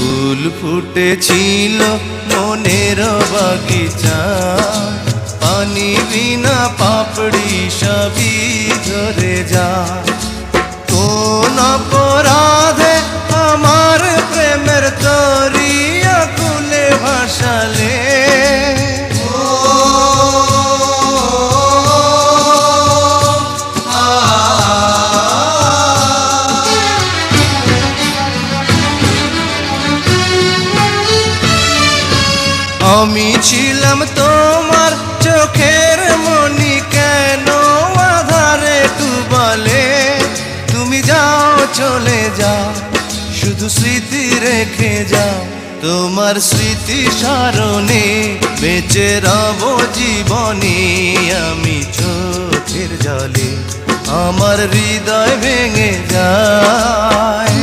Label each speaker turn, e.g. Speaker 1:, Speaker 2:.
Speaker 1: ফুল ফুটেছিল মনের বাগিচা, পানি বিনা পাপড়ি সবই ঝরে যায়। কোন অপরাধে আমার প্রেমের তরি আকুলে ভাসালে, আমি ছিলাম তোমার চোখের মনি, কেন আধারে ডুবালে? তুমি যাও চলে যাও, শুধু স্মৃতি রেখে যাও। তোমার স্মৃতি স্মরণে বেঁচে রব জীবনে। আমি চোখের জলে আমার হৃদয় ভেঙে যায়।